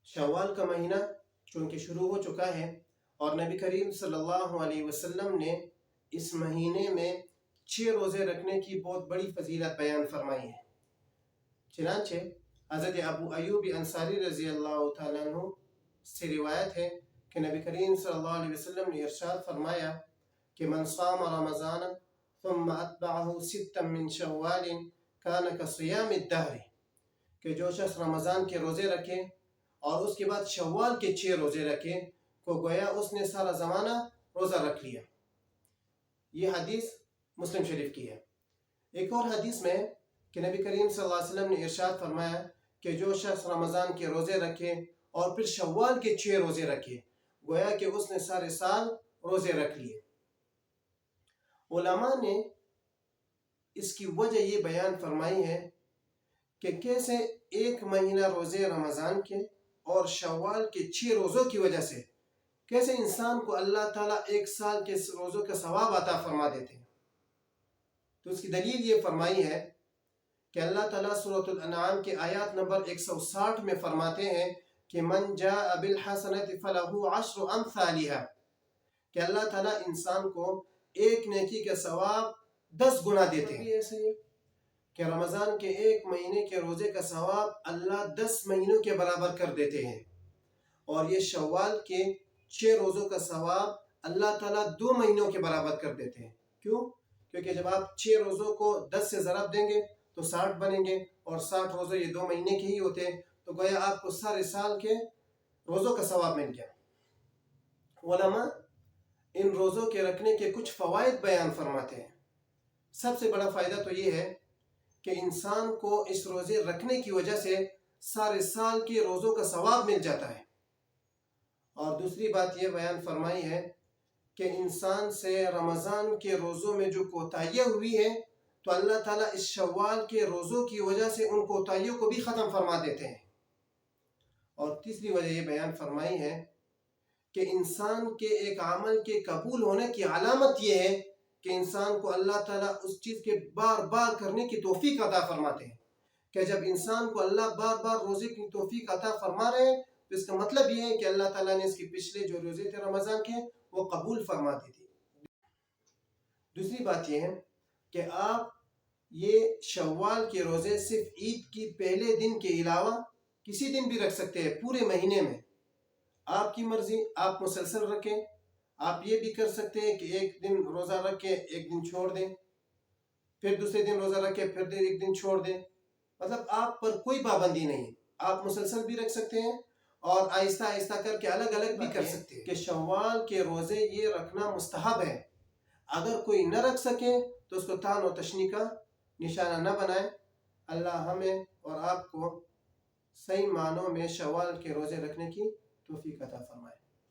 شوال کا مہینہ چونکہ شروع ہو چکا ہے اور نبی کریم صلی اللہ علیہ وسلم نے اس مہینے میں 6 روزے رکھنے کی بہت بڑی فضیلت بیان فرمائی ہے۔ چنانچہ حضرت ابو ایوب انصاری رضی اللہ تعالیٰ عنہ سے روایت ہے کہ نبی کریم صلی اللہ علیہ وسلم نے ارشاد فرمایا کہ من صام رمضان ثم اتبعه 6 من شوال كان كصيام الدهر، کہ جو شخص رمضان کے روزے رکھے اور اس کے بعد شوال کے 6 روزے رکھے کو گویا اس نے سارا زمانہ روزہ رکھ لیا۔ یہ حدیث مسلم شریف کی ہے۔ ایک اور حدیث میں کہ نبی کریم صلی اللہ علیہ وسلم نے ارشاد فرمایا کہ جو شخص رمضان کے روزے رکھے اور پھر شوال کے 6 روزے رکھے گویا کہ اس نے سارے سال روزے رکھ لیے۔ علماء نے اس کی وجہ یہ بیان فرمائی ہے کہ کیسے ایک مہینہ روزے رمضان کے اور شوال کے 6 روزوں کی وجہ سے کیسے انسان کو اللہ تعالیٰ 1 سال کے روزوں کا ثواب عطا فرما دیتے ہیں۔ تو اس کی دلیل یہ فرمائی ہے کہ اللہ تعالیٰ سورۃ الانعام کے آیات نمبر 160 میں فرماتے ہیں کہ من جاء بالحسنۃ فلہ 10 امثالها، کہ اللہ تعالیٰ انسان کو ایک نیکی کا ثواب 10 گنا دیتے ہیں۔ ایسے ہی کہ رمضان کے ایک مہینے کے روزے کا ثواب اللہ 10 مہینوں کے برابر کر دیتے ہیں، اور یہ شوال کے 6 روزوں کا ثواب اللہ تعالیٰ 2 مہینوں کے برابر کر دیتے ہیں۔ کیوں؟ کیونکہ جب آپ 6 روزوں کو 10 سے ضرب دیں گے تو 60 بنیں گے، اور 60 روزے یہ 2 مہینے کے ہی ہوتے ہیں، تو گویا آپ کو سارے سال کے روزوں کا ثواب مل گیا۔ علماء ان روزوں کے رکھنے کے کچھ فوائد بیان فرماتے ہیں۔ سب سے بڑا فائدہ تو یہ ہے کہ انسان کو اس روزے رکھنے کی وجہ سے سارے سال کے روزوں کا ثواب مل جاتا ہے۔ اور دوسری بات یہ بیان فرمائی ہے کہ انسان سے رمضان کے روزوں میں جو کوتاہیاں ہوئی ہیں تو اللہ تعالیٰ اس شوال کے روزوں کی وجہ سے ان کوتاہیوں کو بھی ختم فرما دیتے ہیں۔ اور تیسری وجہ یہ بیان فرمائی ہے کہ انسان کے ایک عمل کے قبول ہونے کی علامت یہ ہے کہ انسان کو اللہ تعالیٰ اس چیز کے بار بار کرنے کی توفیق عطا فرماتے ہیں، کہ جب انسان کو اللہ بار بار روزے کی توفیق عطا فرما رہے ہیں تو اس کا مطلب یہ ہے کہ اللہ تعالیٰ نے اس کے پچھلے جو روزے تھے رمضان کے وہ قبول فرما دی تھی۔ دوسری بات یہ ہے کہ آپ یہ شوال کے روزے صرف عید کی پہلے دن کے علاوہ کسی دن بھی رکھ سکتے ہیں، پورے مہینے میں آپ کی مرضی، آپ مسلسل رکھیں۔ آپ یہ بھی کر سکتے ہیں کہ ایک دن روزہ رکھ کے ایک دن چھوڑ دیں، پھر دوسرے دن روزہ رکھ کے پھر ایک دن چھوڑ دیں، مطلب آپ پر کوئی پابندی نہیں ہے۔ آپ مسلسل بھی رکھ سکتے ہیں اور آہستہ آہستہ کر کے الگ الگ بھی کر سکتے ہیں۔ کہ شوال کے روزے یہ رکھنا مستحب ہے، اگر کوئی نہ رکھ سکے تو اس کو طعن و تشنیع کا نشانہ نہ بنائے۔ اللہ ہمیں اور آپ کو صحیح معنوں میں شوال کے روزے رکھنے کی توفیق عطا فرمائے۔